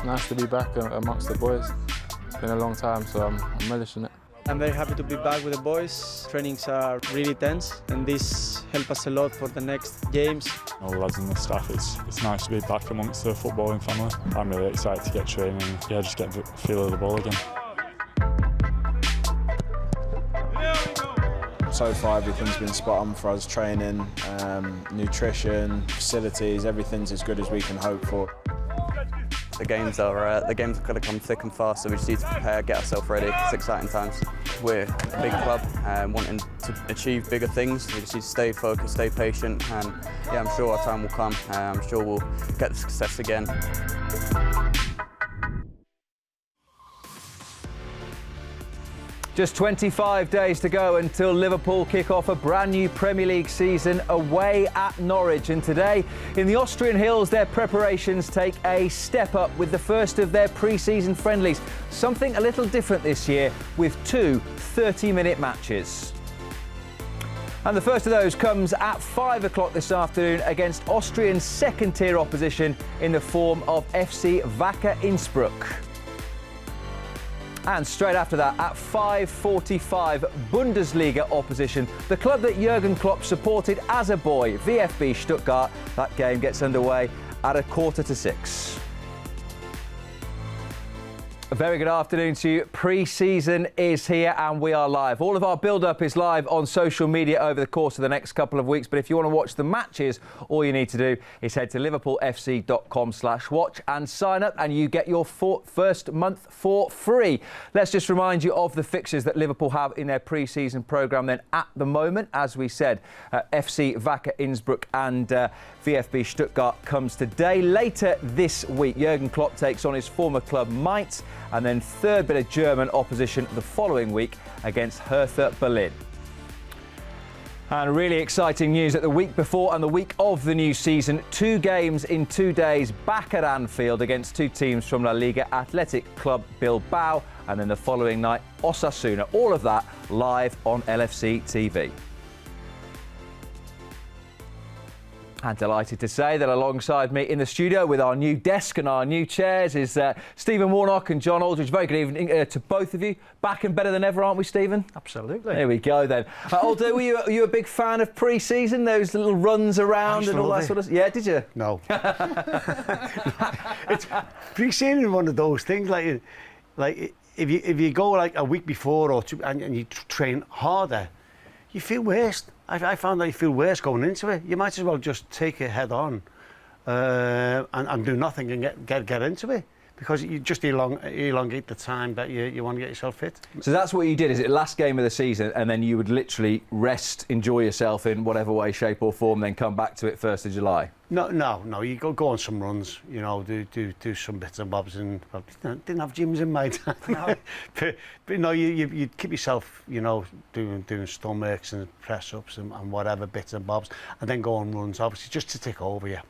It's nice to be back amongst the boys. It's been a long time, so I'm relishing it. I'm very happy to be back with the boys. Trainings are really tense, and this helps us a lot for the next games. All the lads and the staff, it's nice to be back amongst the footballing family. I'm really excited to get training and just get the feel of the ball again. So far everything's been spot on for us, training, nutrition, facilities, everything's as good as we can hope for. The games are going to come thick and fast, so we just need to prepare, get ourselves ready. It's exciting times. We're a big club wanting to achieve bigger things. We just need to stay focused, stay patient, and I'm sure our time will come. I'm sure we'll get the success again. Just 25 days to go until Liverpool kick off a brand new Premier League season away at Norwich. And today, in the Austrian hills, their preparations take a step up with the first of their pre-season friendlies. Something a little different this year with two 30-minute matches. And the first of those comes at 5 o'clock this afternoon against Austrian second-tier opposition in the form of FC Wacker Innsbruck. And straight after that, at 5:45, Bundesliga opposition, the club that Jurgen Klopp supported as a boy, VfB Stuttgart. That game gets underway at 5:45. A very good afternoon to you. Pre-season is here and we are live. All of our build-up is live on social media over the course of the next couple of weeks. But if you want to watch the matches, all you need to do is head to liverpoolfc.com/watch and sign up, and you get your first month for free. Let's just remind you of the fixtures that Liverpool have in their pre-season programme then at the moment. As we said, FC Wacker Innsbruck and VfB Stuttgart comes today. Later this week, Jurgen Klopp takes on his former club Mainz, and then third bit of German opposition the following week against Hertha Berlin. And really exciting news that the week before and the week of the new season, 2 games in 2 days back at Anfield against 2 teams from La Liga, Athletic Club Bilbao, and then the following night, Osasuna. All of that live on LFC TV. And delighted to say that alongside me in the studio with our new desk and our new chairs is Stephen Warnock and John Aldridge. Very good evening to both of you. Back and better than ever, aren't we, Stephen? Absolutely. There we go then. Aldo, were you a big fan of pre-season? Those little runs around and all that sort of... Yeah, did you? No. It's pre-season is one of those things, like if you go like a week before or 2 and you train harder, you feel worse. I found that you feel worse going into it. You might as well just take it head on and do nothing and get into it, because you just elongate the time that you want to get yourself fit. So that's what you did, is it last game of the season, and then you would literally rest, enjoy yourself in whatever way, shape or form, then come back to it 1st of July? No, you go on some runs, you know, do some bits and bobs, and well, didn't have gyms in my time. No. but no, you keep yourself, you know, doing stomachs and press-ups and whatever bits and bobs, and then go on runs, obviously, just to take over you.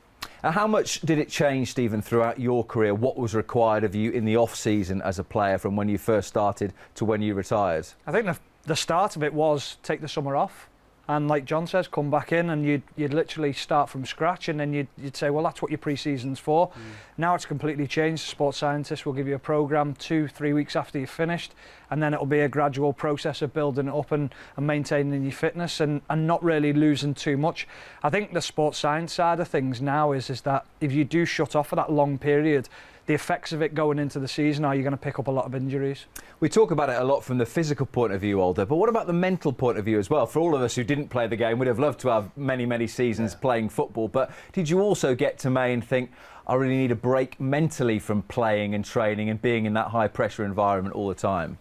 How much did it change, Stephen, throughout your career? What was required of you in the off-season as a player from when you first started to when you retired? I think the start of it was take the summer off. And like John says, come back in and you'd literally start from scratch, and then you'd say, well, that's what your pre-season's for. Now it's completely changed. Sports scientists will give you a programme 2-3 weeks after you've finished, and then it'll be a gradual process of building it up and maintaining your fitness and not really losing too much. I think the sports science side of things now is that if you do shut off for that long period, the effects of it going into the season are you're going to pick up a lot of injuries. We talk about it a lot from the physical point of view, Aldo, but what about the mental point of view as well? For all of us who didn't play the game, we'd have loved to have many seasons playing football, but did you also get to May and think, I really need a break mentally from playing and training and being in that high pressure environment all the time?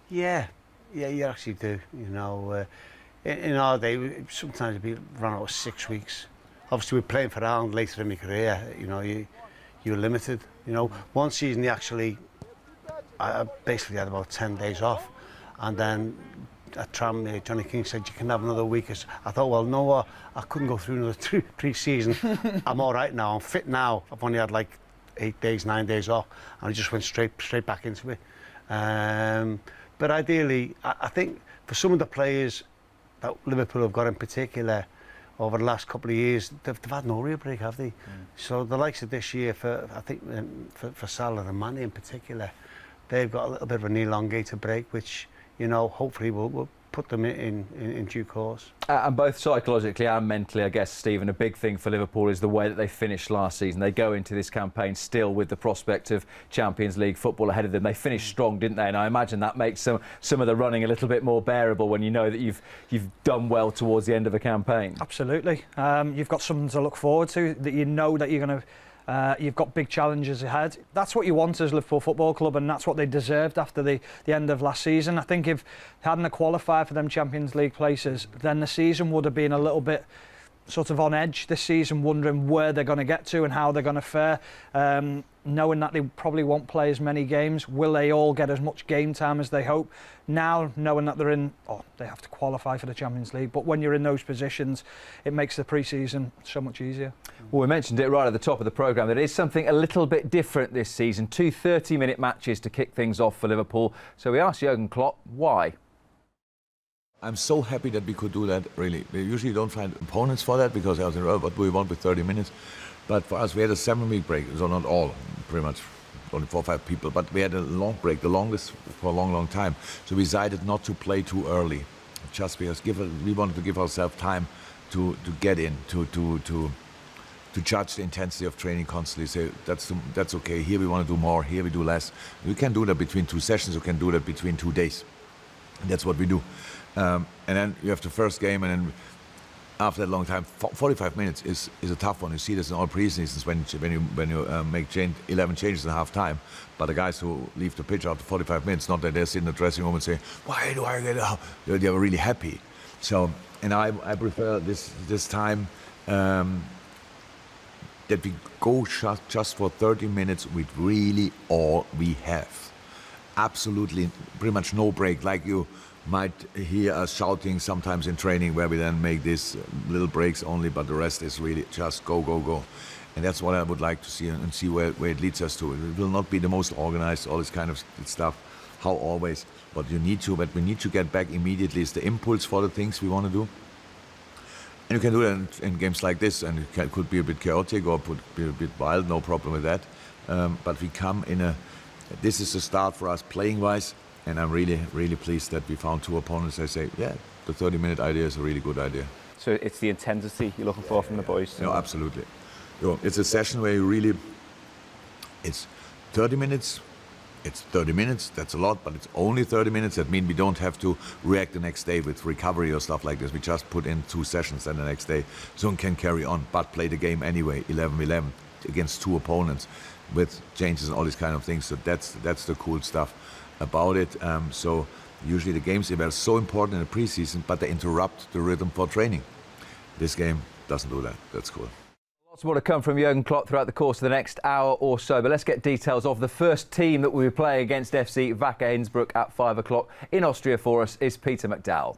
Yeah, you actually do. You know, in our day, sometimes it'd be run out of 6 weeks. Obviously, we're playing for Ireland later in my career. You know, you're limited. You know, one season I basically had about 10 days off, and then at Tram, Johnny King said you can have another week. I thought, well, no, I couldn't go through another pre-season. I'm all right now. I'm fit now. I've only had like 8 days, 9 days off, and I just went straight back into it. But ideally, I think for some of the players that Liverpool have got in particular, over the last couple of years, they've had no real break, have they? So the likes of this year, I think for Salah and Mane in particular, they've got a little bit of an elongated break, which, you know, hopefully will put them in due course. And both psychologically and mentally, I guess, Stephen, a big thing for Liverpool is the way that they finished last season. They go into this campaign still with the prospect of Champions League football ahead of them. They finished strong, didn't they? And I imagine that makes some of the running a little bit more bearable when you know that you've done well towards the end of a campaign. Absolutely. You've got something to look forward to, that you know that you're going to... you've got big challenges ahead. That's what you want as Liverpool Football Club, and that's what they deserved after the end of last season. I think if hadn't qualified for them Champions League places, then the season would have been a little bit sort of on edge this season, wondering where they're going to get to and how they're going to fare. Knowing that they probably won't play as many games, will they all get as much game time as they hope? Now, knowing that they have to qualify for the Champions League, but when you're in those positions, it makes the pre-season so much easier. Well, we mentioned it right at the top of the programme that it is something a little bit different this season. 2 30-minute matches to kick things off for Liverpool. So we asked Jurgen Klopp why. I'm so happy that we could do that, really. We usually don't find opponents for that because I was in what we want with 30 minutes. But for us, we had a 7-week break, so not all, pretty much only 4 or 5 people, but we had a long break, the longest for a long, long time. So we decided not to play too early, just because we wanted to give ourselves time to get in, to judge the intensity of training constantly, say that's okay, here we want to do more, here we do less. We can do that between 2 sessions, we can do that between 2 days. And that's what we do. And then you have the first game, and then after that long time, 45 minutes is a tough one. You see this in all pre-seasons when you make 11 changes in half time. But the guys who leave the pitch after 45 minutes, not that they sit in the dressing room and say, "Why do I get out?" They are really happy. So, and I prefer this time that we go just for 30 minutes with really all we have. Absolutely, pretty much no break, like you might hear us shouting sometimes in training, where we then make these little breaks only, but the rest is really just go, go, go. And that's what I would like to see, and see where it leads us to. It will not be the most organized, all this kind of stuff, how always, but we need to get back immediately. Is the impulse for the things we want to do. And you can do that in games like this, and it could be a bit chaotic or be a bit wild, no problem with that. But we come this is a start for us playing-wise, and I'm really, really pleased that we found 2 opponents that say, yeah, the 30-minute idea is a really good idea. So it's the intensity you're looking for from the boys? No, absolutely. It's a session where you really, it's 30 minutes, that's a lot, but it's only 30 minutes. That means we don't have to react the next day with recovery or stuff like this. We just put in 2 sessions and the next day, so we can carry on, but play the game anyway, 11-11, against 2 opponents with changes and all these kind of things. So that's the cool stuff about it. So usually the games, they were so important in the preseason, but they interrupt the rhythm for training. This game doesn't do that. That's cool. Lots more to come from Jurgen Klopp throughout the course of the next hour or so, but let's get details of the first team that we will play against FC Wacker Innsbruck at 5 o'clock in Austria. For us is Peter McDowell.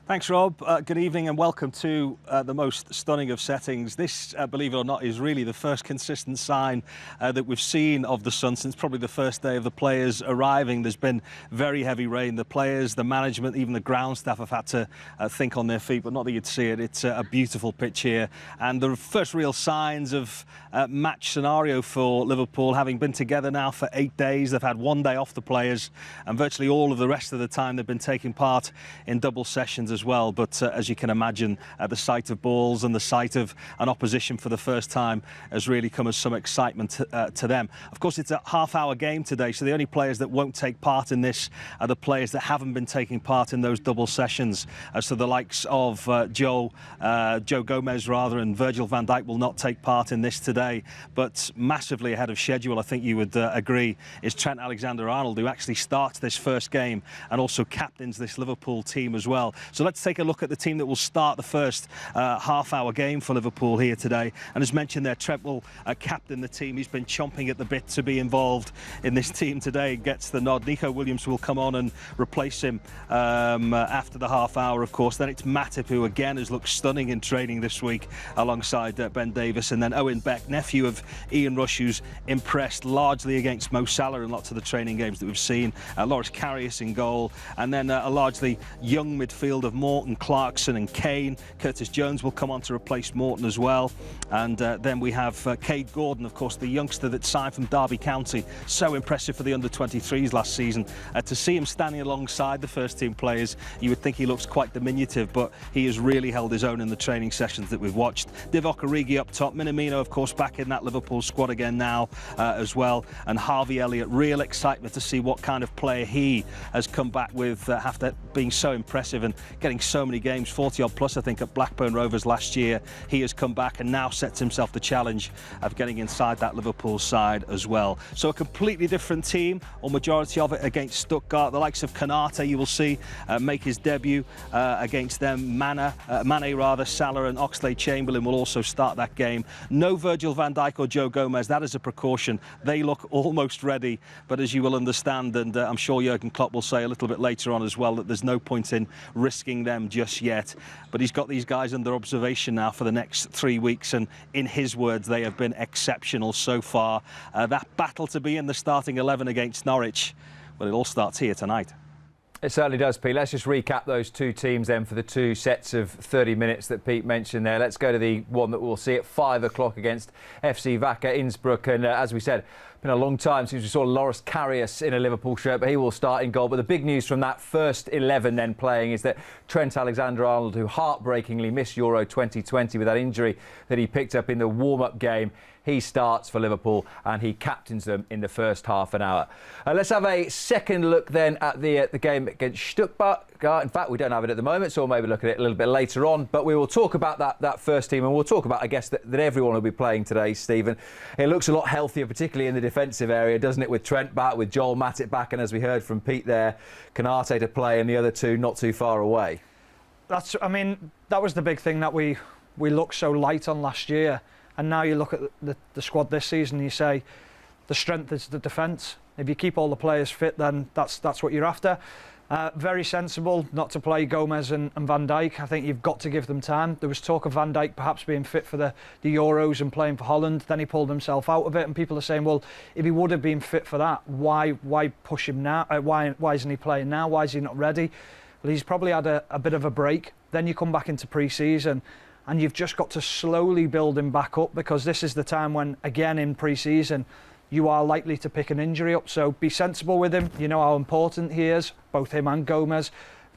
Thanks, Rob. Good evening and welcome to the most stunning of settings. This, believe it or not, is really the first consistent sign that we've seen of the sun since probably the first day of the players arriving. There's been very heavy rain. The players, the management, even the ground staff have had to think on their feet, but not that you'd see it. It's a beautiful pitch here. And the first real signs of match scenario for Liverpool, having been together now for 8 days. They've had 1 day off, the players, and virtually all of the rest of the time they've been taking part in double sessions as well. But as you can imagine, the sight of balls and the sight of an opposition for the first time has really come as some excitement to them. Of course, it's a half-hour game today, so the only players that won't take part in this are the players that haven't been taking part in those double sessions. So the likes of Joe Gomez and Virgil van Dijk will not take part in this today. But massively ahead of schedule, I think you would agree, is Trent Alexander-Arnold, who actually starts this first game and also captains this Liverpool team as well. So let's take a look at the team that will start the first half-hour game for Liverpool here today. And as mentioned there, Trent will captain the team. He's been chomping at the bit to be involved in this team today. Gets the nod. Nico Williams will come on and replace him after the half-hour, of course. Then it's Matip, who again has looked stunning in training this week alongside Ben Davies. And then Owen Beck, nephew of Ian Rush, who's impressed largely against Mo Salah in lots of the training games that we've seen. Loris Karius in goal. And then a largely young midfield of have Morton, Clarkson and Kane. Curtis Jones will come on to replace Morton as well. And then we have Cade Gordon, of course, the youngster that signed from Derby County. So impressive for the under-23s last season. To see him standing alongside the first-team players, you would think he looks quite diminutive, but he has really held his own in the training sessions that we've watched. Divock Origi up top. Minamino, of course, back in that Liverpool squad again now as well. And Harvey Elliott, real excitement to see what kind of player he has come back with after being so impressive and getting so many games, 40-odd plus, I think, at Blackburn Rovers last year. He has come back and now sets himself the challenge of getting inside that Liverpool side as well. So a completely different team, or majority of it, against Stuttgart. The likes of Konate, you will see, make his debut against them. Mane, Salah and Oxlade-Chamberlain will also start that game. No Virgil van Dijk or Joe Gomez, that is a precaution. They look almost ready, but as you will understand, and I'm sure Jurgen Klopp will say a little bit later on as well, that there's no point in risking them just yet. But he's got these guys under observation now for the next 3 weeks, and in his words, they have been exceptional so far. That battle to be in the starting 11 against Norwich, well, it all starts here tonight. It certainly does, Pete. Let's just recap those two teams then for the two sets of 30 minutes that Pete mentioned there. Let's go to the one that we'll see at 5 o'clock against FC Wacker Innsbruck. And as we said, been a long time since we saw Loris Karius in a Liverpool shirt, but he will start in goal. But the big news from that first 11 then playing is that Trent Alexander-Arnold, who heartbreakingly missed Euro 2020 with that injury that he picked up in the warm-up game, he starts for Liverpool and he captains them in the first half an hour. Let's have a second look then at the game against Stuttgart. In fact, we don't have it at the moment, so we'll maybe look at it a little bit later on. But we will talk about that first team, and we'll talk about, I guess, that everyone will be playing today, Stephen. It looks a lot healthier, particularly in the defensive area, doesn't it, with Trent back, with Joel Matip back, and as we heard from Pete there, Konate to play and the other two not too far away. I mean, that was the big thing that we looked so light on last year. And now you look at the squad this season and you say the strength is the defence. If you keep all the players fit, then that's what you're after. Very sensible not to play Gomez and Van Dijk. I think you've got to give them time. There was talk of Van Dijk perhaps being fit for the Euros and playing for Holland. Then he pulled himself out of it, and people are saying, well, if he would have been fit for that, why push him now? Why isn't he playing now? Why is he not ready? Well, he's probably had a bit of a break. Then you come back into pre-season, and you've just got to slowly build him back up, because this is the time when, again, in pre-season, you are likely to pick an injury up. So be sensible with him. You know how important he is, both him and Gomez.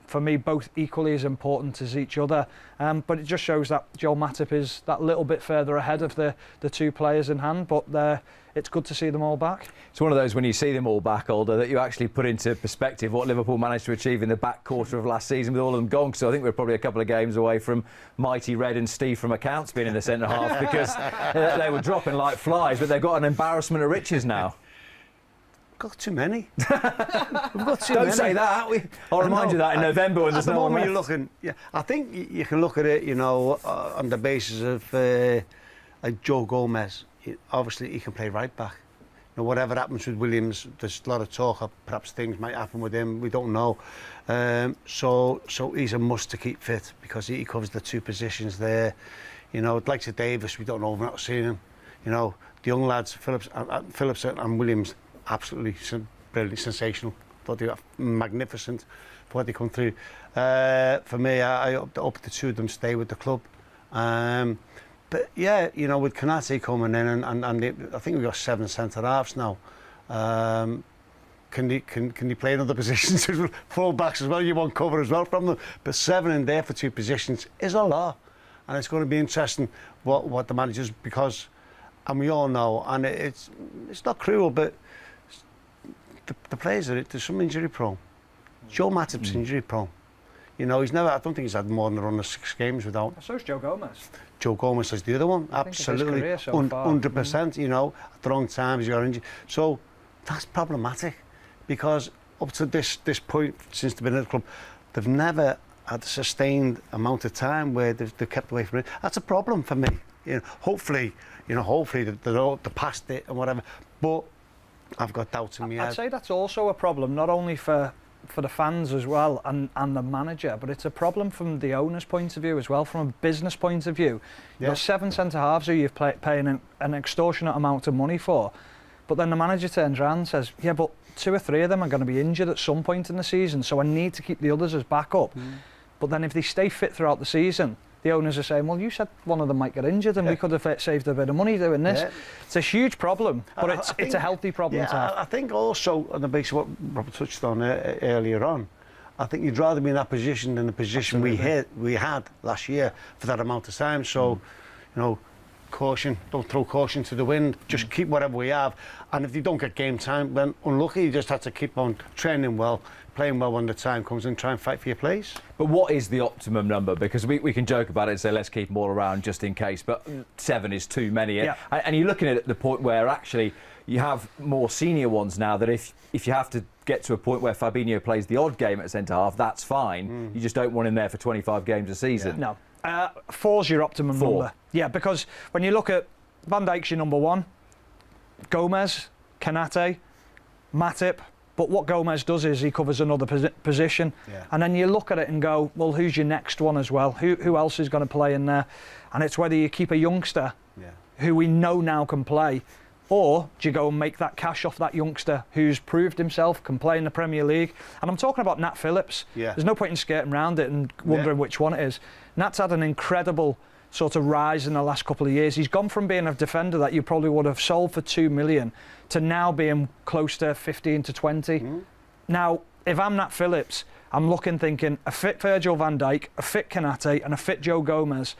For me, both equally as important as each other. But it just shows that Joel Matip is that little bit further ahead of the two players in hand. But it's good to see them all back. It's one of those, when you see them all back, Alder, that you actually put into perspective what Liverpool managed to achieve in the back quarter of last season with all of them gone. So I think we're probably a couple of games away from Mighty Red and Steve from Accounts being in the centre half, because they were dropping like flies, but they've got an embarrassment of riches now. Got too many. We've got too many. Don't say that. I'll remind you that in November when there's no one left. You're looking, yeah, I think you can look at it, you know, on the basis of like Joe Gomez. Obviously, he can play right back. You know, whatever happens with Williams, there's a lot of talk of perhaps things might happen with him. We don't know. So he's a must to keep fit, because he covers the two positions there. You know, like to Davis, we don't know. We've not seen him. You know, the young lads, Phillips and Williams, absolutely brilliant, sensational. Thought they were magnificent for what they come through. For me, I hope the two of them stay with the club. But yeah, you know, with Konate coming in, and I think we've got 7 centre halves now. Can they play in other positions? Full backs as well. You want cover as well from them. But 7 in there for 2 positions is a lot, and it's going to be interesting what the managers, because, and we all know, and it's not cruel, but the players are, there's some injury prone. Joe Matip's injury prone. You know, I don't think he's had more than a run of 6 games without. So's Joe Gomez. Joe Gomez is the other one, absolutely, 100%. You know, at the wrong times you got injured. So that's problematic, because up to this point, since they've been at the club, they've never had a sustained amount of time where they've kept away from it. That's a problem for me. You know, hopefully they're past it and whatever. But I've got doubts in my head. I'd say that's also a problem, not only for the fans as well and the manager, but it's a problem from the owner's point of view as well, from a business point of view. You've got 7 centre halves who you've paying an extortionate amount of money for, but then the manager turns around and says, yeah, but 2 or 3 of them are going to be injured at some point in the season, so I need to keep the others as backup. But then if they stay fit throughout the season, the owners are saying, well, you said one of them might get injured and we could have saved a bit of money doing this. Yeah. It's a huge problem, but it's a healthy problem to have. I think also, on the basis of what Robert touched on earlier on, I think you'd rather be in that position than the position we had last year for that amount of time. So, you know, caution, don't throw caution to the wind, just keep whatever we have. And if you don't get game time, then unlucky, you just have to keep on training well, playing well when the time comes, and try and fight for your place. But what is the optimum number? Because we can joke about it and say let's keep them all around just in case, but 7 is too many. Yeah. And you're looking at the point where actually you have more senior ones now that if you have to get to a point where Fabinho plays the odd game at centre-half, that's fine. You just don't want him there for 25 games a season. No. 4's your optimum number. Yeah, because when you look at Van Dijk's your number 1, Gomez, Konate, Matip, but what Gomez does is he covers another position, and then you look at it and go, well, who's your next one as well? Who else is going to play in there? And it's whether you keep a youngster who we know now can play, or do you go and make that cash off that youngster who's proved himself, can play in the Premier League? And I'm talking about Nat Phillips. There's no point in skating around it and wondering which one it is. Nat's had an incredible sort of rise in the last couple of years. He's gone from being a defender that you probably would have sold for 2 million to now being close to 15 to 20. Now, if I'm Nat Phillips, I'm looking thinking a fit Virgil van Dijk, a fit Konate and a fit Joe Gomez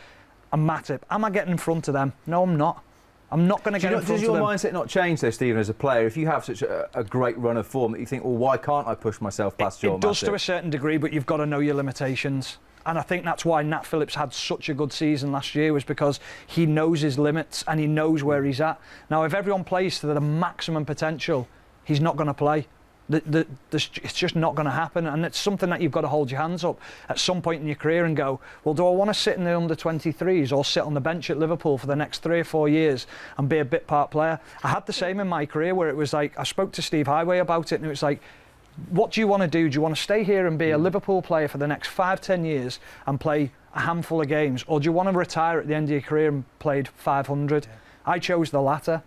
and Matip. Am I getting in front of them? No, I'm not. I'm not going to get in front of them. Does your mindset not change though, Stephen, as a player? If you have such a great run of form that you think, well, why can't I push myself past Joe Matip? It does to a certain degree, but you've got to know your limitations. And I think that's why Nat Phillips had such a good season last year, was because he knows his limits and he knows where he's at. Now, if everyone plays to the maximum potential, he's not going to play. It's just not going to happen, and it's something that you've got to hold your hands up at some point in your career and go, well, do I want to sit in the under-23s or sit on the bench at Liverpool for the next 3 or 4 years and be a bit part player? I had the same in my career, where it was like, I spoke to Steve Highway about it, and it was like, what do you want to do? Do you want to stay here and be a Liverpool player for the next 5-10 years and play a handful of games, or do you want to retire at the end of your career and played 500? I chose the latter.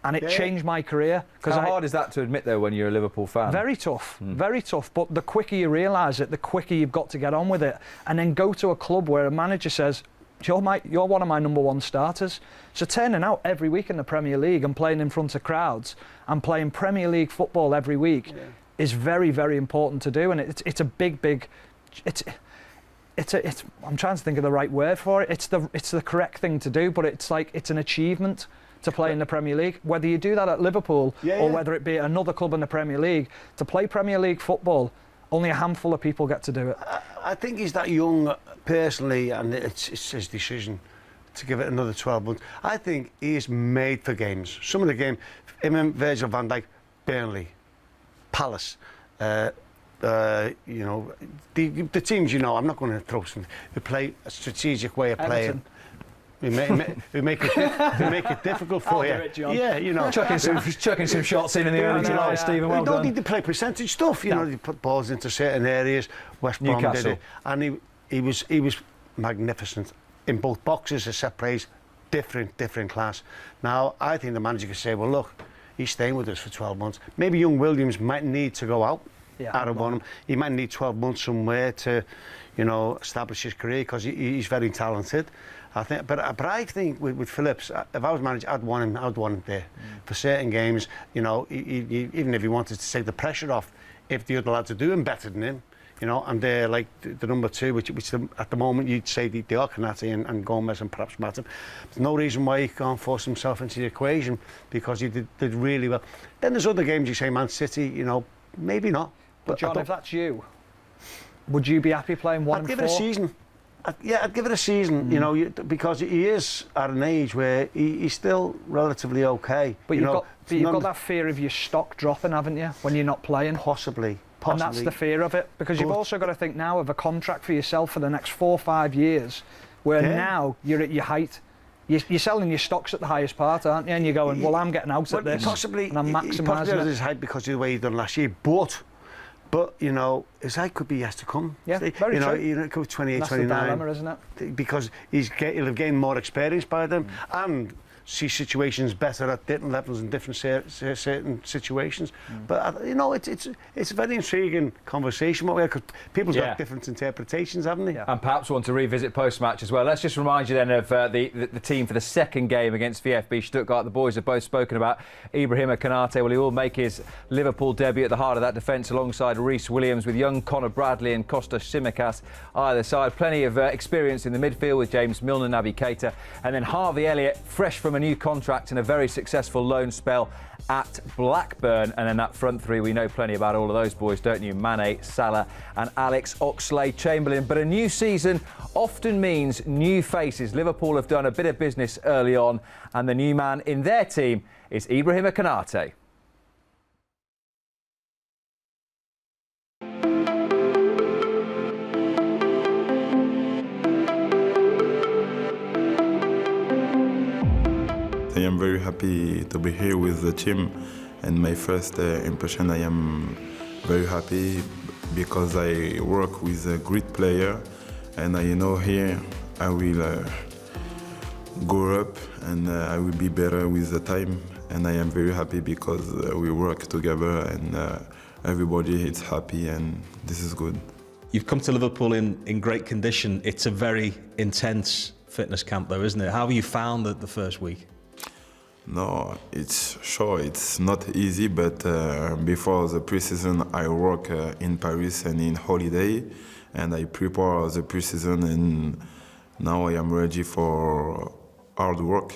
And it changed my career. How hard is that to admit, though, when you're a Liverpool fan? Very tough, very tough. But the quicker you realise it, the quicker you've got to get on with it. And then go to a club where a manager says, you're one of my number 1 starters. So turning out every week in the Premier League and playing in front of crowds and playing Premier League football every week is very, very important to do. And it's a big... I'm trying to think of the right word for it. It's the correct thing to do, but it's like it's an achievement to play in the Premier League. Whether you do that at Liverpool or whether it be another club in the Premier League, to play Premier League football, only a handful of people get to do it. I think he's that young personally, and it's his decision to give it another 12 months. I think he is made for games. Some of the game, him and Virgil van Dijk, Burnley, Palace, you know, the teams, you know, I'm not going to throw some, they play a strategic way of playing. We make it difficult for you. Do it, John. Yeah, you know. chucking some shots in the early July, Stephen. Well we don't done. need to play percentage stuff. You know, you put balls into certain areas. West Brom did it, and he was magnificent in both boxes. A set plays, different class. Now I think the manager could say, well, look, he's staying with us for 12 months. Maybe young Williams might need to go out of one. He might need 12 months somewhere to, you know, establish his career, because he's very talented. I think, but I think with Phillips, if I was manager, I'd want him there for certain games. You know, even if he wanted to take the pressure off, if the other lads are doing better than him, you know, and they're like the number 2, which at the moment you'd say they are Konate and Gomez and perhaps Matip. There's no reason why he can't force himself into the equation, because he did really well. Then there's other games, you say Man City, you know, maybe not. But John, if that's you, would you be happy playing 1 and 4? I'd give it a season. I'd give it a season, you know, because he is at an age where he's still relatively okay. But you've got that fear of your stock dropping, haven't you, when you're not playing? Possibly. And that's the fear of it, because you've also got to think now of a contract for yourself for the next 4 or 5 years, where now you're at your height. You're selling your stocks at the highest part, aren't you? And you're going, well, I'm getting out at this, and I'm maximising it. His height because of the way he done last year, but you know, his height could be yet to come. Yeah, very true. You know, it could be 28, that's 29. That's the dilemma, isn't it? Because he'll have gained more experience by then, and see situations better at different levels in different certain situations. But you know, it's a very intriguing conversation. Because people's got different interpretations, haven't they? And perhaps want to revisit post-match as well. Let's just remind you then of the team for the second game against VfB Stuttgart. The boys have both spoken about Ibrahima Konate. Well, he will make his Liverpool debut at the heart of that defence alongside Reece Williams, with young Conor Bradley and Kostas Tsimikas either side. Plenty of experience in the midfield with James Milner, Naby Keita, and then Harvey Elliott, fresh from a new contract and a very successful loan spell at Blackburn. And then that front three, we know plenty about all of those boys, don't you? Mane, Salah and Alex Oxlade-Chamberlain. But a new season often means new faces. Liverpool have done a bit of business early on, and the new man in their team is Ibrahima Konate. I am very happy to be here with the team, and my first impression, I am very happy because I work with a great player, and I know here I will grow up and I will be better with the time, and I am very happy because we work together and everybody is happy, and this is good. You've come to Liverpool in great condition. It's a very intense fitness camp though, isn't it? How have you found the first week? No, it's sure it's not easy, but before the preseason I work in Paris and in holiday, and I prepare the preseason, and now I am ready for hard work.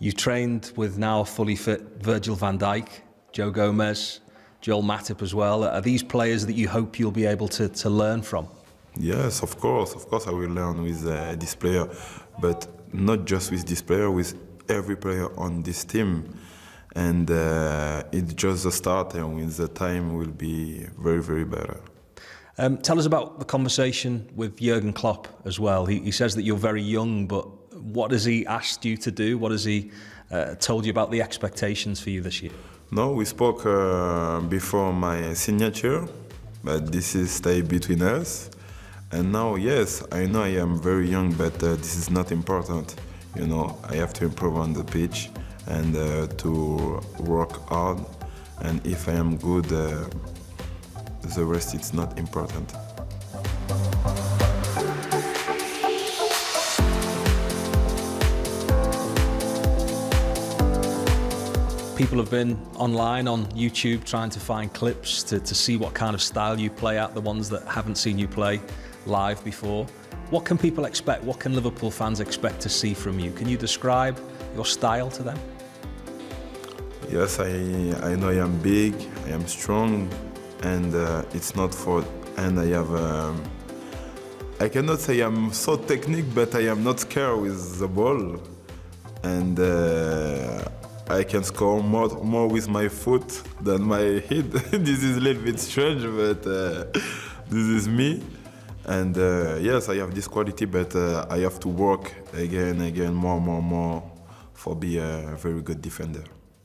You trained with now fully fit Virgil van Dijk, Joe Gomez, Joel Matip as well. Are these players that you hope you'll be able to learn from? Yes, of course I will learn with this player, but not just with this player, with every player on this team, and it's just the start, and with the time will be very, very better. Tell us about the conversation with Jurgen Klopp as well. He says that you're very young, but what has he asked you to do? What has he told you about the expectations for you this year? No, we spoke before my signature, but this is stay between us. And now, yes, I know I am very young, but this is not important. You know, I have to improve on the pitch and to work hard. And if I am good, the rest is not important. People have been online on YouTube trying to find clips to see what kind of style you play at, the ones that haven't seen you play live before. What can people expect? What can Liverpool fans expect to see from you? Can you describe your style to them? Yes, I know I am big, I am strong, and it's not for. And I have. I cannot say I'm so technique, but I am not scared with the ball, and I can score more with my foot than my head. This is a little bit strange, but this is me. And yes, I have this quality, but I have to work again, more for be a very good defender.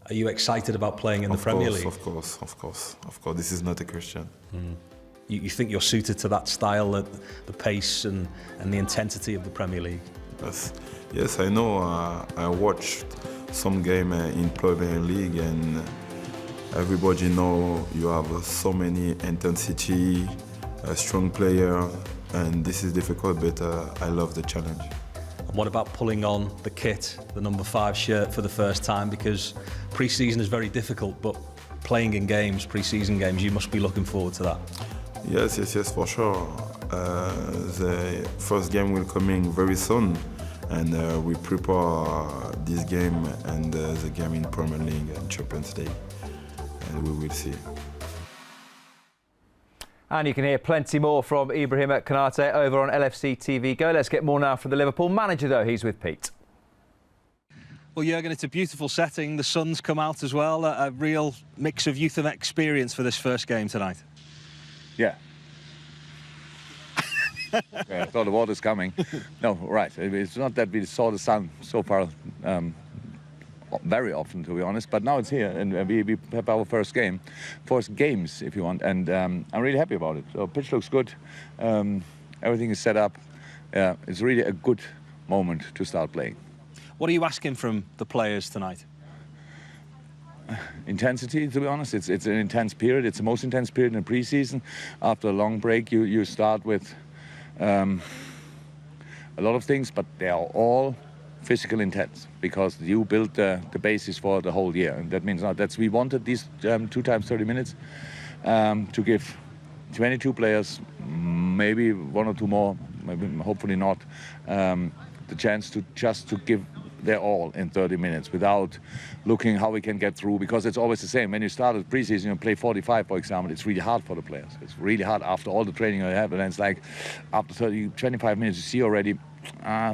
Are you excited about playing in the Premier League? Of course. This is not a question. You think you're suited to that style, the pace and the intensity of the Premier League? Yes, I know. I watched some game in Premier League, and everybody know you have so many intensity, a strong player, and this is difficult, but I love the challenge. And what about pulling on the kit, the number 5 shirt for the first time? Because pre-season is very difficult, but playing in games, pre-season games, you must be looking forward to that. Yes, for sure. The first game will come in very soon, and we prepare this game and the game in Premier League and Champions League, and we will see. And you can hear plenty more from Ibrahima Konate over on LFC TV Go. Let's get more now from the Liverpool manager, though. He's with Pete. Well, Jurgen, it's a beautiful setting. The sun's come out as well. A real mix of youth and experience for this first game tonight. Yeah. I thought the water's coming. No, right. It's not that we saw the sun so far very often, to be honest, but now it's here, and we have our first games, if you want, and I'm really happy about it. So pitch looks good. Everything is set up. It's really a good moment to start playing. What are you asking from the players tonight? Intensity, to be honest. It's an intense period. It's the most intense period in the pre-season. After a long break, you start with a lot of things, but they are all physical intense because you build the basis for the whole year. And that means we wanted these 2 times 30 minutes to give 22 players, maybe 1 or 2 more, maybe hopefully not, the chance to give their all in 30 minutes without looking how we can get through, because it's always the same. When you start at pre-season, you play 45, for example, it's really hard for the players. It's really hard after all the training they have, and then it's like after 25 minutes, you see already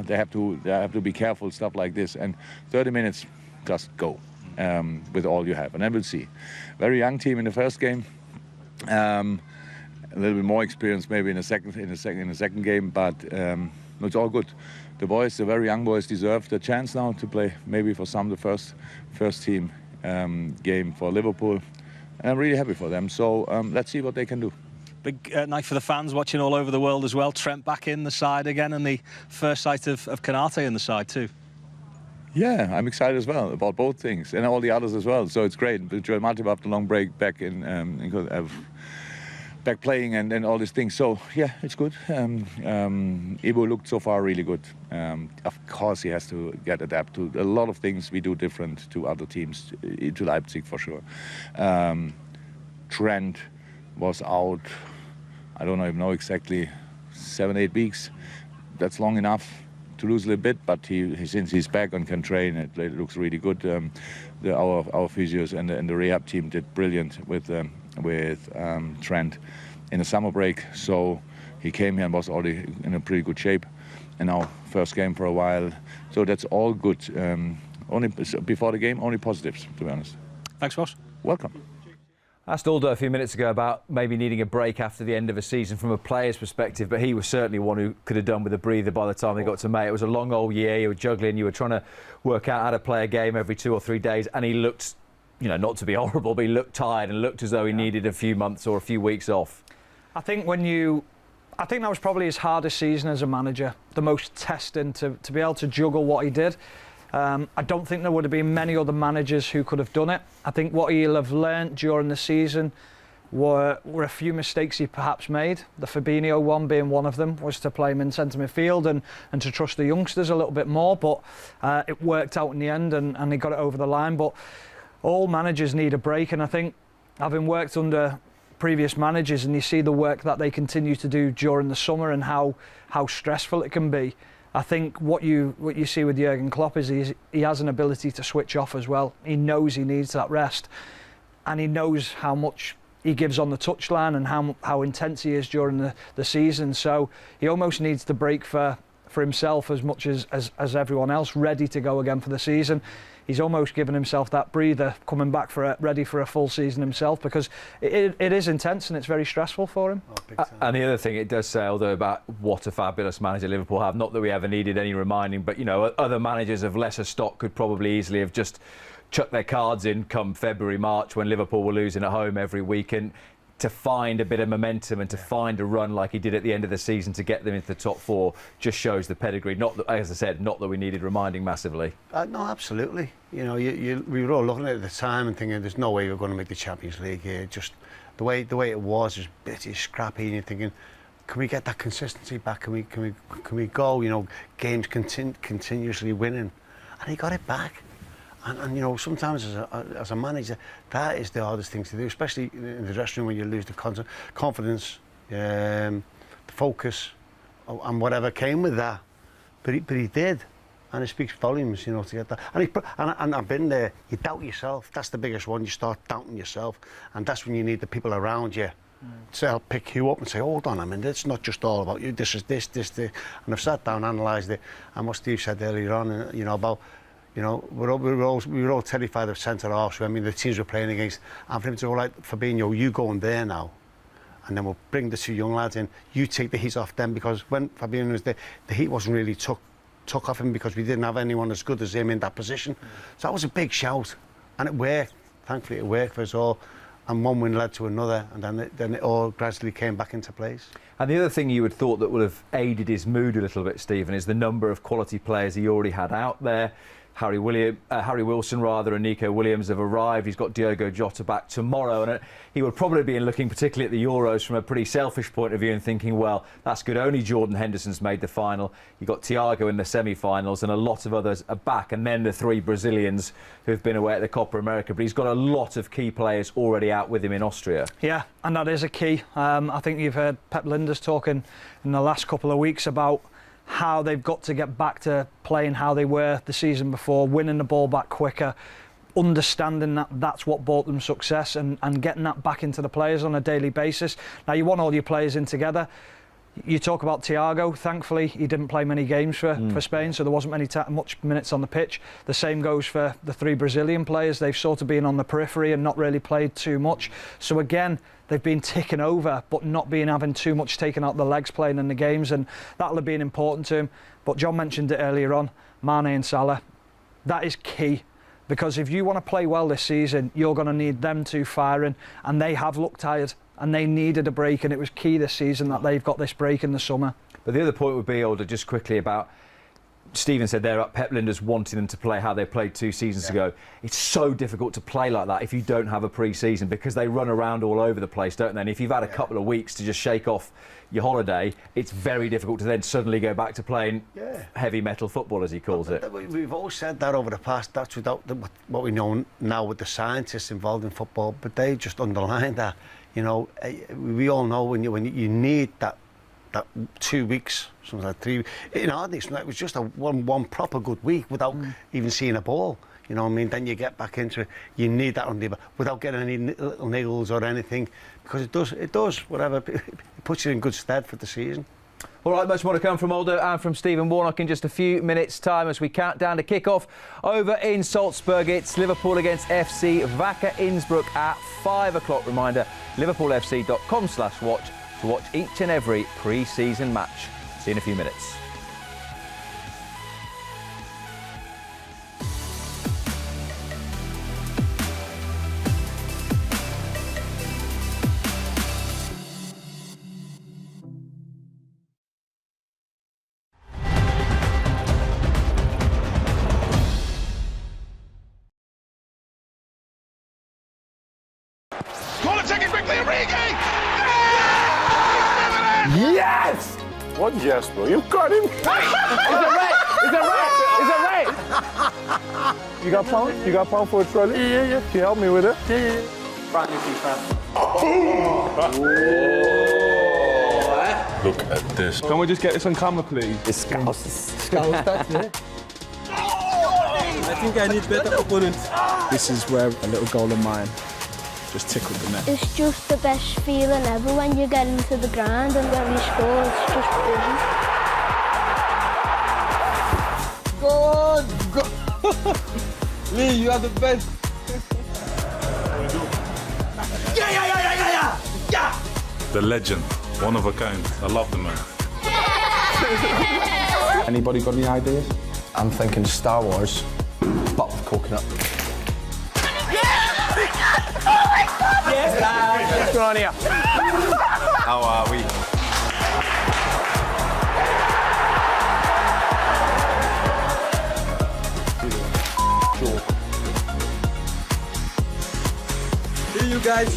they have to be careful, stuff like this. And 30 minutes, just go with all you have, and then we'll see. Very young team in the first game, a little bit more experience maybe in the second game, but it's all good. The boys, the very young boys, deserve the chance now to play maybe for some the first team game for Liverpool, and I'm really happy for them. So let's see what they can do. Big night for the fans watching all over the world as well. Trent back in the side again, and the first sight of Konate in the side too. Yeah, I'm excited as well about both things and all the others as well. So it's great. Joel Matip after a long break back back playing and all these things. So yeah, it's good. Ibo looked so far really good. Of course he has to adapt to a lot of things we do different to other teams, to Leipzig for sure. Trent was out, I don't even know exactly, 7-8 weeks. That's long enough to lose a little bit, but since he's back and can train, it looks really good. Our physios and the rehab team did brilliant with Trent in the summer break. So he came here and was already in a pretty good shape, and now first game for a while. So that's all good. Only before the game, only positives, to be honest. Thanks, Ross. Welcome. I asked Aldo a few minutes ago about maybe needing a break after the end of a season from a player's perspective, but he was certainly one who could have done with a breather by the time they got to May. It was a long old year. You were juggling, you were trying to work out how to play a game every 2 or 3 days, and he looked, not to be horrible, but he looked tired and looked as though he needed a few months or a few weeks off. I think that was probably his hardest season as a manager, the most testing to be able to juggle what he did. I don't think there would have been many other managers who could have done it. I think what he'll have learnt during the season were a few mistakes he perhaps made. The Fabinho one being one of them, was to play him in centre midfield and to trust the youngsters a little bit more, but it worked out in the end and he got it over the line. But all managers need a break, and I think, having worked under previous managers and you see the work that they continue to do during the summer and how stressful it can be, I think what you see with Jurgen Klopp is he has an ability to switch off as well. He knows he needs that rest, and he knows how much he gives on the touchline and how intense he is during the season. So he almost needs to break for himself as much as everyone else, ready to go again for the season. He's almost given himself that breather, coming back ready for a full season himself, because it is intense and it's very stressful for him. And the other thing it does say, although, about what a fabulous manager Liverpool have, not that we ever needed any reminding, but other managers of lesser stock could probably easily have just chucked their cards in come February, March, when Liverpool were losing at home every week, and to find a bit of momentum and to find a run like he did at the end of the season to get them into the top 4 just shows the pedigree. Not that, as I said, not that we needed reminding massively. No, absolutely. We were all looking at it at the time and thinking there's no way we're going to make the Champions League here. Just the way it was bitty, scrappy, and you're thinking, can we get that consistency back? Can we go? Games continuously winning, and he got it back. And sometimes as a manager, that is the hardest thing to do, especially in the dressing room when you lose the confidence, the focus, and whatever came with that. But he did, and it speaks volumes, to get that. And I've been there. You doubt yourself. That's the biggest one. You start doubting yourself, and that's when you need the people around you to help pick you up and say, hold on, it's not just all about you. This is this. And I've sat down, analysed it, and what Steve said earlier on, about. We were all terrified of centre-halves. The teams we're playing against. And for him to go like, Fabinho, you go in there now. And then we'll bring the 2 young lads in. You take the heat off them, because when Fabinho was there, the heat wasn't really took off him, because we didn't have anyone as good as him in that position. So that was a big shout. And it worked. Thankfully it worked for us all. and one win led to another, and then it all gradually came back into place. And the other thing you would have thought that would have aided his mood a little bit, Stephen, is the number of quality players he already had out there. Harry Wilson and Nico Williams have arrived. He's got Diogo Jota back tomorrow, and he would probably be looking particularly at the Euros from a pretty selfish point of view and thinking, well, that's good, only Jordan Henderson's made the final. You've got Thiago in the semi-finals, and a lot of others are back, and then the 3 Brazilians who've been away at the Copa America. But he's got a lot of key players already out with him in Austria. Yeah, and that is a key. I think you've heard Pep Lijnders talking in the last couple of weeks about how they've got to get back to playing how they were the season before, winning the ball back quicker, understanding that that's what brought them success, and getting that back into the players on a daily basis. Now, you want all your players in together. You talk about Thiago. Thankfully, he didn't play many games for Spain, so there wasn't much minutes on the pitch. The same goes for the 3 Brazilian players. They've sort of been on the periphery and not really played too much. So again, they've been ticking over, but not having too much taken out the legs playing in the games, and that'll have been important to him. But John mentioned it earlier on, Mane and Salah. That is key, because if you want to play well this season, you're going to need them 2 firing, and they have looked tired. And they needed a break, and it was key this season that they've got this break in the summer. But the other point would be, Older, just quickly about, Stephen said there, Pep Lijnders wanting them to play how they played 2 seasons ago. It's so difficult to play like that if you don't have a pre-season, because they run around all over the place, don't they? And if you've had a couple of weeks to just shake off your holiday, it's very difficult to then suddenly go back to playing heavy metal football, as he calls it. We've always said that over the past. That's without what we know now with the scientists involved in football, but they just underline that. You know, we all know when you need that 2 weeks, something like 3. In our days, it was just one proper good week without even seeing a ball. You know what I mean? Then you get back into it. You need that without getting any little niggles or anything, because it does whatever. It puts you in good stead for the season. All right, much more to come from Aldo and from Stephen Warnock in just a few minutes' time as we count down to kick-off over in Salzburg. It's Liverpool against FC Wacker Innsbruck at 5 o'clock. Reminder, liverpoolfc.com/watch to watch each and every pre-season match. See you in a few minutes. Yes! What Jasper? You got him? It's a rat! It's a rat! It's a rat! You got pound? You got pound for a trolley? Yeah. Can you help me with it? Yeah. Brand new FIFA. Look at this. Can we just get this on camera, please? It's Scouse. Scouse, that's it. I think I need better opponents. This is where a little goal of mine just tickled the net. It's just the best feeling ever when you get into the ground and when you score. It's just brilliant. Go on! Go! Lee, you are the best. Yeah! The legend, one of a kind. I love the man. Anybody got any ideas? I'm thinking Star Wars, but with coconut. Yes, what's going on here? How are we? See you guys.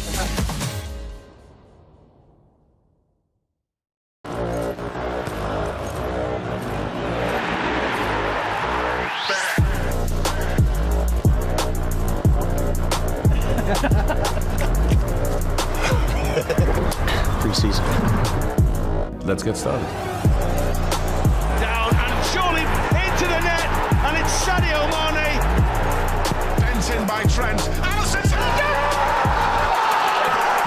Pre-season. Let's get started. Down and surely into the net, and it's Sadio Mane. Bent in by Trent. Allison's in the net!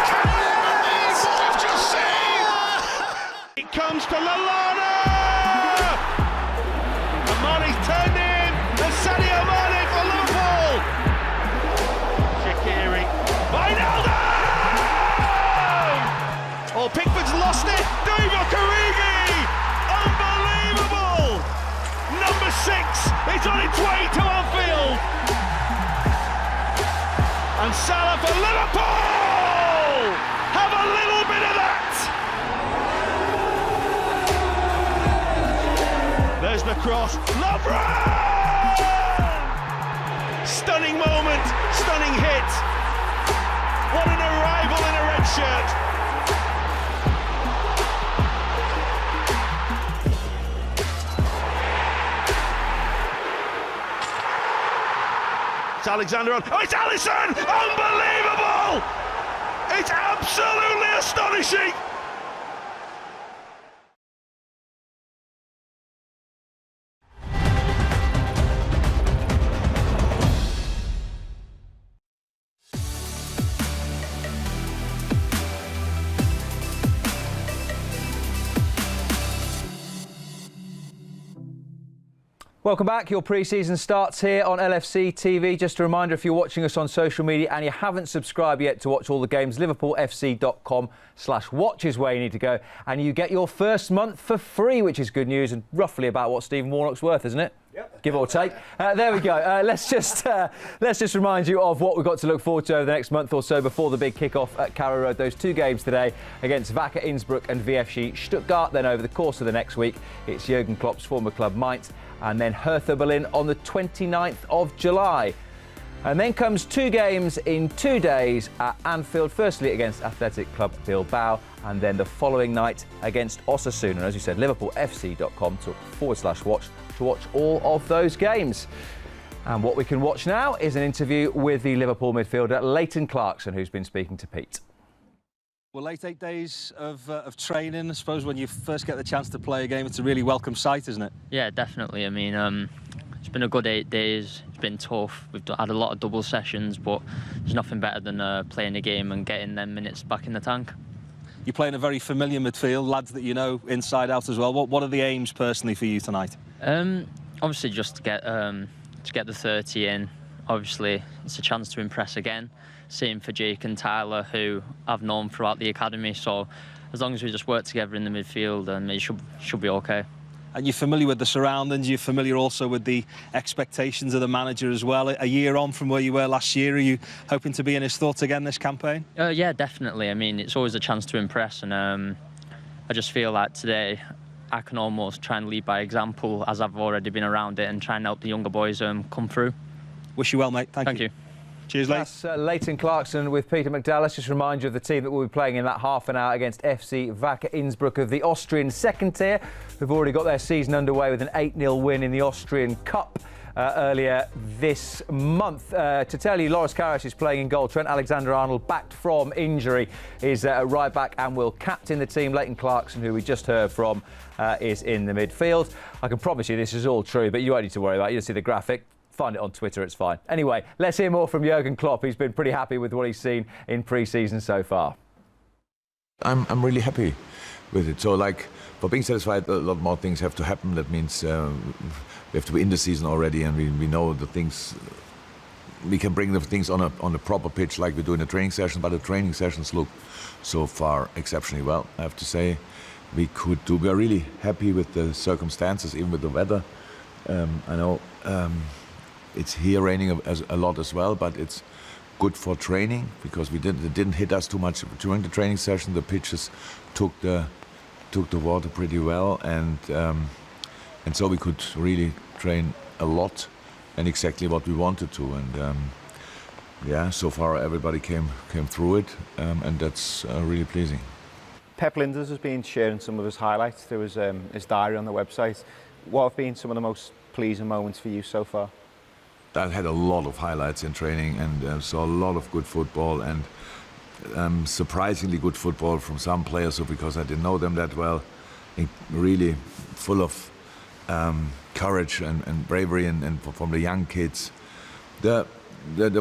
Can you believe what I've just seen? It comes to Lallana! And Mane's turned in, and Sadio Mane for Liverpool. Shaqiri. Wijnaldum! Oh, Pickford's lost it. Divock Origi! Unbelievable! Number 6 is on its way to Anfield. And Salah for Liverpool! Have a little bit of that! There's the cross. Lovren! Stunning moment, stunning hit. What an arrival in a red shirt. It's Alexander-Arnold. Oh, it's Alisson! Unbelievable! It's absolutely astonishing! Welcome back. Your pre-season starts here on LFC TV. Just a reminder, if you're watching us on social media and you haven't subscribed yet to watch all the games, liverpoolfc.com/watch is where you need to go, and you get your first month for free, which is good news and roughly about what Stephen Warnock's worth, isn't it? Yep. Give or take. There we go. Let's just remind you of what we've got to look forward to over the next month or so before the big kick-off at Carrow Road. Those two games today against Wacker Innsbruck and VfB Stuttgart. Then over the course of the next week, it's Jurgen Klopp's former club Mainz and then Hertha Berlin on the 29th of July. And then comes two games in 2 days at Anfield, firstly against Athletic Club Bilbao and then the following night against Osasuna. And as you said, liverpoolfc.com/watch to watch all of those games. And what we can watch now is an interview with the Liverpool midfielder Leighton Clarkson, who's been speaking to Pete. Well, late 8 days of training. I suppose when you first get the chance to play a game, it's a really welcome sight, isn't it? Yeah, definitely. I mean, it's been a good 8 days. It's been tough. We've had a lot of double sessions, but there's nothing better than playing a game and getting them minutes back in the tank. You're playing a very familiar midfield, lads that you know inside out as well. What are the aims personally for you tonight? Obviously, just to get the 30 in. Obviously, it's a chance to impress again. Same for Jake and Tyler, who I've known throughout the academy. So as long as we just work together in the midfield, it should be okay. And you're familiar with the surroundings. You're familiar also with the expectations of the manager as well. A year on from where you were last year, are you hoping to be in his thoughts again this campaign? Yeah, definitely. I mean, it's always a chance to impress, and I just feel like today I can almost try and lead by example, as I've already been around it, and try and help the younger boys come through. Wish you well, mate. Thank you. Cheers, Leighton. That's Leighton Clarkson with Peter McDowell. Let's just remind you of the team that will be playing in that half an hour against FC Wacker Innsbruck of the Austrian second tier, who've already got their season underway with an 8-0 win in the Austrian Cup earlier this month. To tell you, Loris Karic is playing in goal. Trent Alexander-Arnold, backed from injury, is right back and will captain the team. Leighton Clarkson, who we just heard from, is in the midfield. I can promise you this is all true, but you won't need to worry about it. You'll see the graphic. Find it on Twitter, it's fine. Anyway, let's hear more from Jurgen Klopp. He's been pretty happy with what he's seen in pre-season so far. I'm really happy with it. So, like, for being satisfied, a lot more things have to happen. That means we have to be in the season already, and we know the things. We can bring the things on a proper pitch like we do in a training session, but the training sessions look so far exceptionally well, I have to say. We are really happy with the circumstances, even with the weather. I know it's here raining a lot as well, but it's good for training because it didn't hit us too much during the training session. The pitches took the water pretty well, and so we could really train a lot and exactly what we wanted to. And yeah, so far everybody came through it, and that's really pleasing. Pep Lijnders has been sharing some of his highlights through his diary on the website. What have been some of the most pleasing moments for you so far? I had a lot of highlights in training and saw a lot of good football, and surprisingly good football from some players, because I didn't know them that well. Really full of courage and bravery and from the young kids. The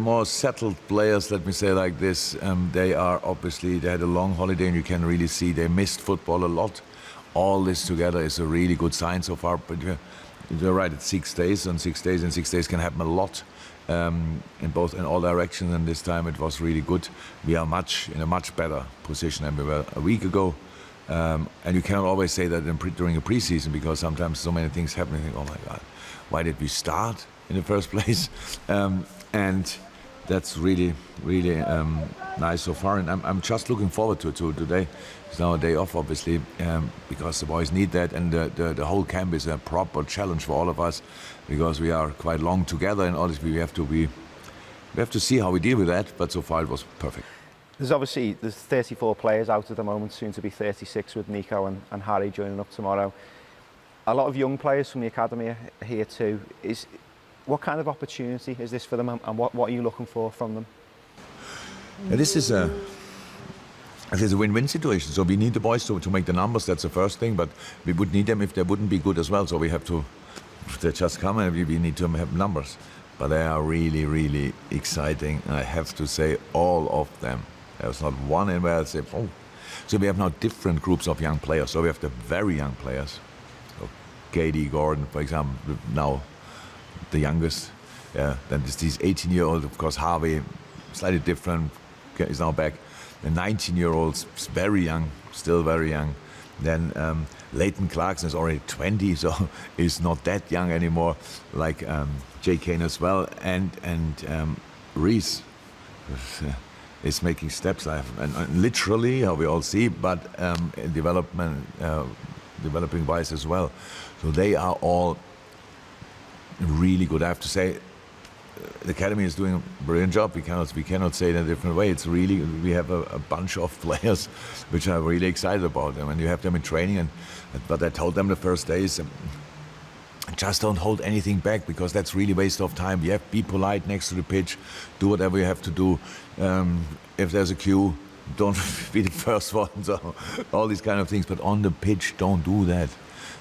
more settled players, let me say like this, they had a long holiday, and you can really see they missed football a lot. All this together is a really good sign so far. But you're right, it's 6 days, and 6 days can happen a lot in all directions. And this time it was really good. We are in a much better position than we were a week ago. And you cannot always say that during a preseason, because sometimes so many things happen. You think, oh my God, why did we start in the first place? And that's really nice so far, and I'm just looking forward to today. It's now a day off, obviously, because the boys need that, and the whole camp is a proper challenge for all of us, because we are quite long together, and obviously we have to see how we deal with that. But so far it was perfect. There's 34 players out at the moment, soon to be 36 with Nico and Harry joining up tomorrow. A lot of young players from the academy are here too. What kind of opportunity is this for them, and what are you looking for from them? This is a win-win situation. So we need the boys to make the numbers. That's the first thing. But we would need them if they wouldn't be good as well. So we have to. They just come, and we need to have numbers. But they are really exciting. And I have to say, all of them. There's not one in where I say, oh. So we have now different groups of young players. So we have the very young players. So Katie Gordon, for example, now the youngest. Then there's these 18-year-olds, of course, Harvey, slightly different, is now back. The 19-year-olds, very young, still very young. Then Leighton Clarkson is already 20, so is not that young anymore, like Jay Kane as well. And Reese is making steps, and literally, how we all see, but developing wise as well. So they are all really good. I have to say, the academy is doing a brilliant job. We cannot say it in a different way. It's really, we have a bunch of players which I'm really excited about them, and you have them in training. But I told them the first days, just don't hold anything back, because that's really waste of time. You have to be polite next to the pitch, do whatever you have to do. If there's a queue, don't be the first one. So all these kind of things. But on the pitch, don't do that,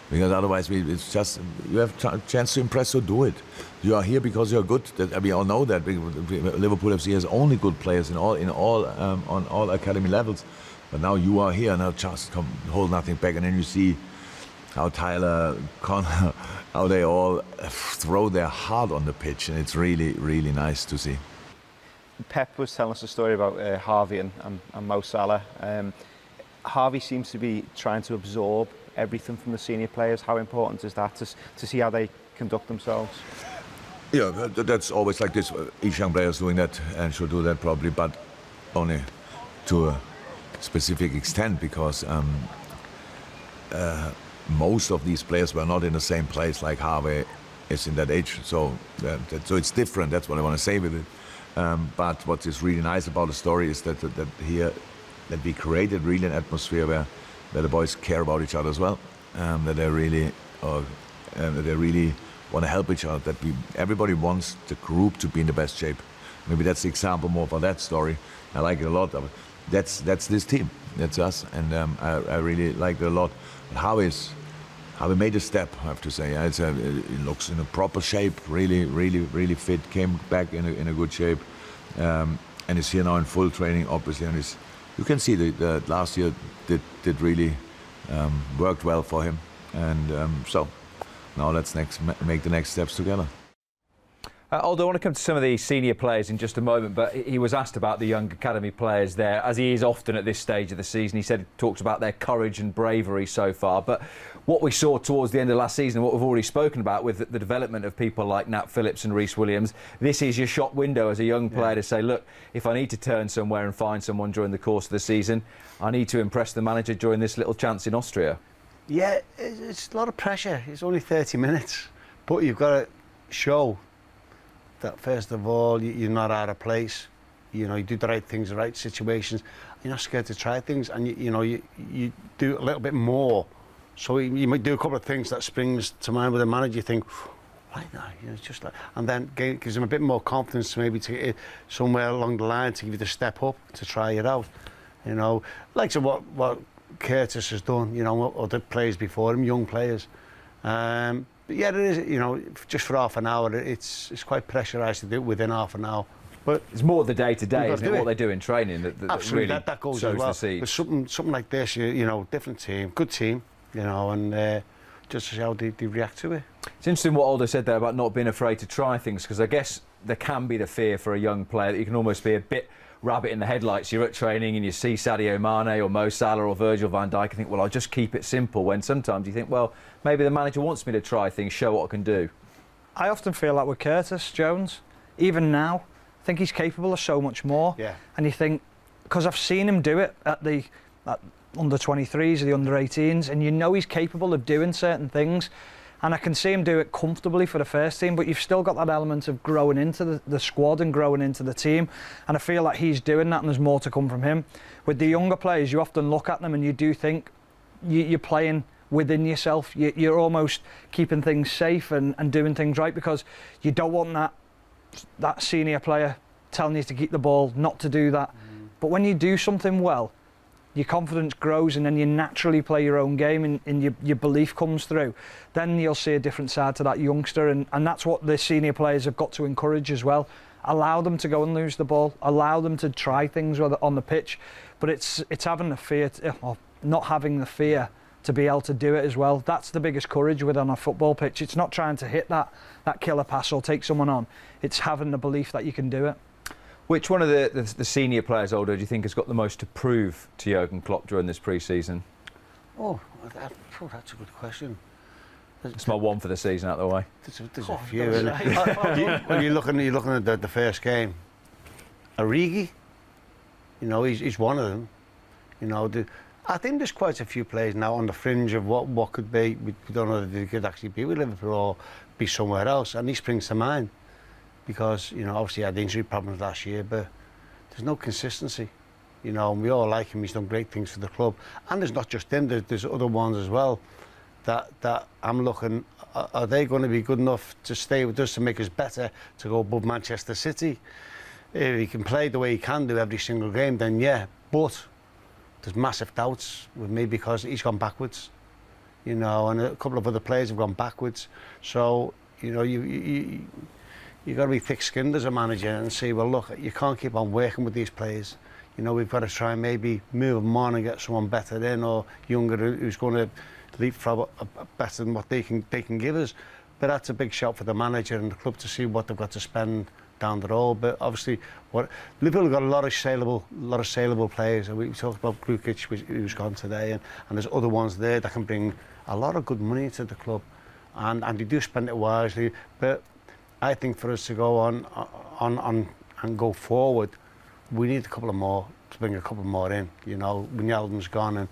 because otherwise it's just, you have a chance to impress, so do it. You are here because you're good. We all know that. Liverpool FC has only good players on all academy levels. But now you are here, now just hold nothing back, and then you see how Tyler, Connor, how they all throw their heart on the pitch, and it's really nice to see. Pep was telling us a story about Harvey and Mo Salah. Harvey seems to be trying to absorb everything from the senior players. How important is that to see how they conduct themselves? Yeah, that's always like this. Each young player is doing that and should do that probably, but only to a specific extent, because most of these players were not in the same place like Harvey is in that age. So it's different. That's what I want to say with it. But what is really nice about the story is that we created really an atmosphere where the boys care about each other as well. That they really want to help each other. That everybody wants the group to be in the best shape. Maybe that's the example more for that story. I like it a lot. That's this team. That's us, and I really like it a lot. How we made a step, I have to say. It looks in a proper shape, really fit. Came back in a good shape, and is here now in full training, obviously. And you can see the last year did really worked well for him, and so now let's make the next steps together. Aldo, I want to come to some of the senior players in just a moment, but he was asked about the young academy players there, as he is often at this stage of the season. He said, talks about their courage and bravery so far, but what we saw towards the end of last season, what we've already spoken about with the development of people like Nat Phillips and Reece Williams, this is your shop window as a young player to say, look, if I need to turn somewhere and find someone during the course of the season, I need to impress the manager during this little chance in Austria. Yeah, it's a lot of pressure. It's only 30 minutes, but you've got to show that first of all you're not out of place. You know, you do the right things, the right situations. You're not scared to try things, and you do a little bit more. So you might do a couple of things that springs to mind with a manager. You think, why not? It's just like, and then gives them a bit more confidence, maybe to get somewhere along the line to give you the step up to try it out. You know, like so what Curtis has done. You know, other players before him, young players. But yeah, it is, just for half an hour, it's quite pressurised to do it within half an hour. But it's more the day-to-day, isn't it? What they do in training that absolutely, really that goes sows as well. the seed. But something like this, different team, good team, and just to see how they react to it. It's interesting what Aldo said there about not being afraid to try things, because I guess there can be the fear for a young player that you can almost be a bit rabbit in the headlights. You're at training and you see Sadio Mane or Mo Salah or Virgil van Dijk and think, well, I'll just keep it simple, when sometimes you think, well, maybe the manager wants me to try things, show what I can do. I often feel like with Curtis Jones, even now, I think he's capable of so much more. Yeah. And you think, because I've seen him do it at the under 23s or the under 18s, and you know he's capable of doing certain things. And I can see him do it comfortably for the first team, but you've still got that element of growing into the squad and growing into the team. And I feel like he's doing that, and there's more to come from him. With the younger players, you often look at them and you do think you're playing within yourself. You're almost keeping things safe and doing things right, because you don't want that senior player telling you to keep the ball, not to do that. But when you do something well, your confidence grows, and then you naturally play your own game, and your belief comes through. Then you'll see a different side to that youngster, and that's what the senior players have got to encourage as well. Allow them to go and lose the ball, allow them to try things on the pitch, but it's having the fear, or not having the fear to be able to do it as well. That's the biggest courage on a football pitch. It's not trying to hit that killer pass or take someone on. It's having the belief that you can do it. Which one of the senior players, Aldo, do you think has got the most to prove to Jurgen Klopp during this pre-season? Oh, that's a good question. It's my one for the season out of the way. There's a few. When you're looking at the first game, Origi, he's one of them. I think there's quite a few players now on the fringe of what could be. We don't know if they could actually be with Liverpool or be somewhere else, and he springs to mind. Because, obviously he had injury problems last year, but there's no consistency. And we all like him, he's done great things for the club. And there's not just him, there's other ones as well that I'm looking, are they going to be good enough to stay with us to make us better, to go above Manchester City? If he can play the way he can do every single game, then yeah. But there's massive doubts with me because he's gone backwards. And a couple of other players have gone backwards. So, you've got to be thick-skinned as a manager and say, well, look, you can't keep on working with these players. We've got to try and maybe move them on and get someone better in, or younger who's going to leapfrog better than what they can give us. But that's a big shout for the manager and the club to see what they've got to spend down the road. But obviously, Liverpool have got a lot of saleable players. And we talked about Grukic, who's gone today, and there's other ones there that can bring a lot of good money to the club, and they do spend it wisely. But I think for us to go on and go forward, we need a couple of more, to bring a couple more in. Wijnaldum's gone,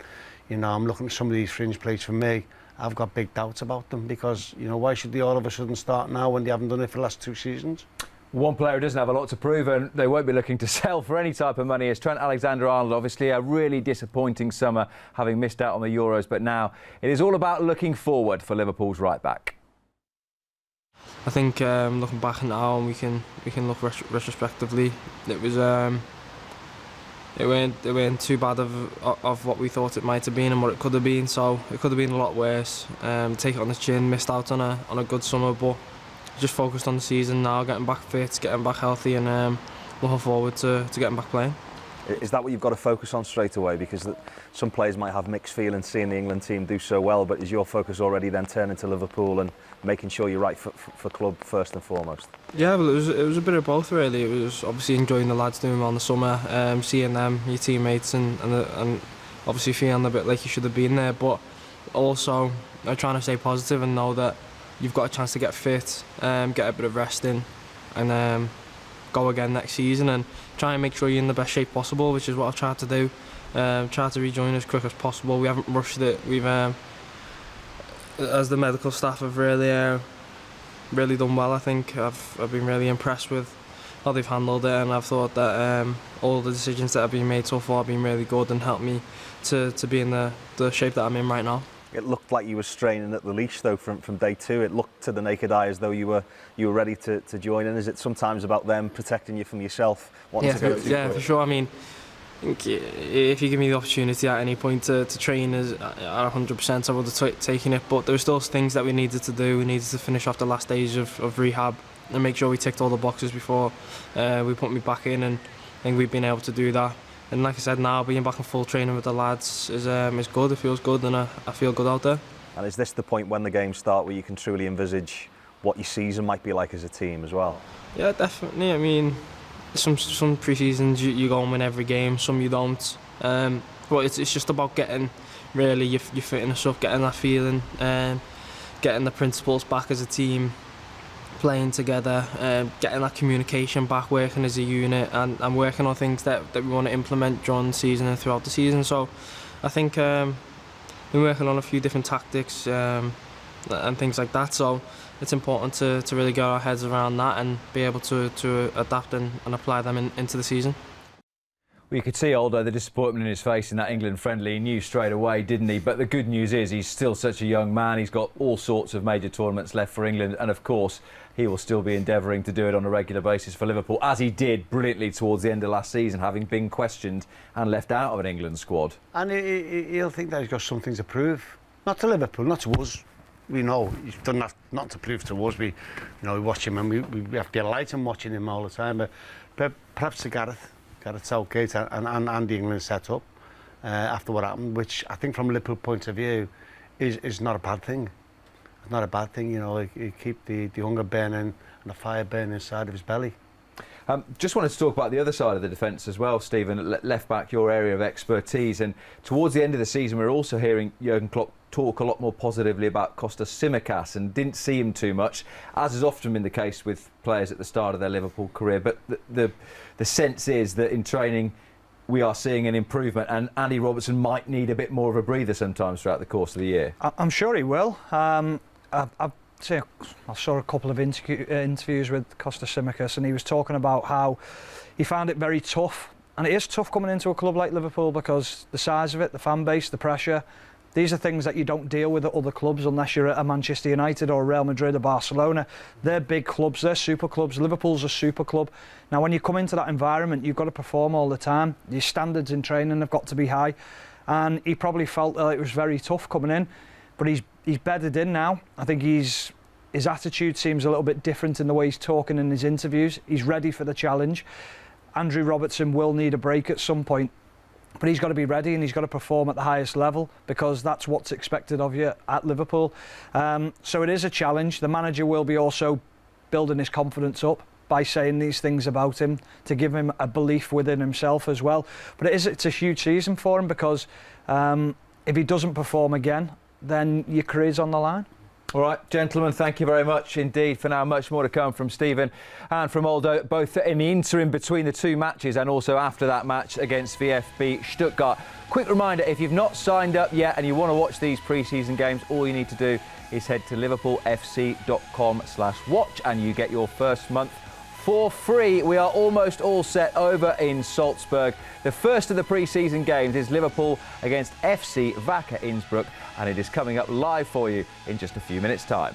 and I'm looking at some of these fringe players. For me, I've got big doubts about them because why should they all of a sudden start now when they haven't done it for the last 2 seasons? One player who doesn't have a lot to prove, and they won't be looking to sell for any type of money, is Trent Alexander-Arnold. Obviously a really disappointing summer, having missed out on the Euros, but now it is all about looking forward for Liverpool's right back. I think looking back now, and we can look retrospectively, it was it weren't too bad of what we thought it might have been and what it could have been. So it could have been a lot worse. Take it on the chin, missed out on a good summer, but just focused on the season now, getting back fit, getting back healthy, and looking forward to getting back playing. Is that what you've got to focus on straight away? Because some players might have mixed feelings seeing the England team do so well, but is your focus already then turning to Liverpool and making sure you're right for club first and foremost? Yeah, well, it was a bit of both really. It was obviously enjoying the lads doing well in the summer, seeing them, your teammates, and obviously feeling a bit like you should have been there, but also trying to stay positive and know that you've got a chance to get fit, get a bit of rest in, and go again next season and try and make sure you're in the best shape possible, which is what I've tried to do. Try to rejoin as quick as possible. We haven't rushed it. We've, as the medical staff, have really done well. I think I've been really impressed with how they've handled it, and I've thought that all the decisions that have been made so far have been really good and helped me to be in the shape that I'm in right now. It looked like you were straining at the leash though from day 2. It looked to the naked eye as though you were ready to join in. Is it sometimes about them protecting you from yourself? Yeah, for sure. I mean, if you give me the opportunity at any point to train at 100%, I would have taken it. But there were still things that we needed to do. We needed to finish off the last stage of rehab and make sure we ticked all the boxes before we put me back in, and I think we've been able to do that. And like I said, now being back in full training with the lads is good. It feels good, and I feel good out there. And is this the point when the games start where you can truly envisage what your season might be like as a team as well? Yeah, definitely. I mean, some pre-seasons you go and win every game, some you don't. But it's just about getting really your fitness up, getting that feeling, getting the principles back as a team, playing together, getting that communication back, working as a unit, and working on things that we want to implement during the season and throughout the season. So I think we're working on a few different tactics and things like that. So it's important to really get our heads around that and be able to adapt and apply them into the season. Well, you could see Aldo, the disappointment in his face in that England friendly. He knew straight away, didn't he? But the good news is he's still such a young man. He's got all sorts of major tournaments left for England. And, of course, he will still be endeavouring to do it on a regular basis for Liverpool, as he did brilliantly towards the end of last season, having been questioned and left out of an England squad. And he'll think that he's got something to prove. Not to Liverpool, not to us. We know he's done not to prove to us. We watch him and we have delight in watching him all the time. But perhaps to Gareth Southgate and the England set up after what happened, which I think from a Liverpool point of view is not a bad thing. It's not a bad thing, you keep the hunger burning and the fire burning inside of his belly. Just wanted to talk about the other side of the defence as well, Stephen. Left back, your area of expertise, and towards the end of the season we're also hearing Jurgen Klopp talk a lot more positively about Kostas Tsimikas, and didn't see him too much, as has often been the case with players at the start of their Liverpool career. But the sense is that in training we are seeing an improvement, and Andy Robertson might need a bit more of a breather sometimes throughout the course of the year. I'm sure he will. I saw a couple of interviews with Kostas Tsimikas, and he was talking about how he found it very tough. And it is tough coming into a club like Liverpool because the size of it, the fan base, the pressure, these are things that you don't deal with at other clubs unless you're at a Manchester United or Real Madrid or Barcelona. They're big clubs, they're super clubs. Liverpool's a super club. Now, when you come into that environment, you've got to perform all the time. Your standards in training have got to be high. And he probably felt that it was very tough coming in. But he's bedded in now. I think his attitude seems a little bit different in the way he's talking in his interviews. He's ready for the challenge. Andrew Robertson will need a break at some point, but he's got to be ready and he's got to perform at the highest level because that's what's expected of you at Liverpool. So it is a challenge. The manager will be also building his confidence up by saying these things about him to give him a belief within himself as well. But it's a huge season for him because if he doesn't perform again, then your career's on the line. All right, gentlemen, thank you very much indeed. For now, much more to come from Stephen and from Aldo, both in the interim between the two matches and also after that match against VfB Stuttgart. Quick reminder, if you've not signed up yet and you want to watch these pre-season games, all you need to do is head to liverpoolfc.com/watch and you get your first month for free. We are almost all set over in Salzburg. The first of the pre-season games is Liverpool against FC Wacker Innsbruck, and it is coming up live for you in just a few minutes' time.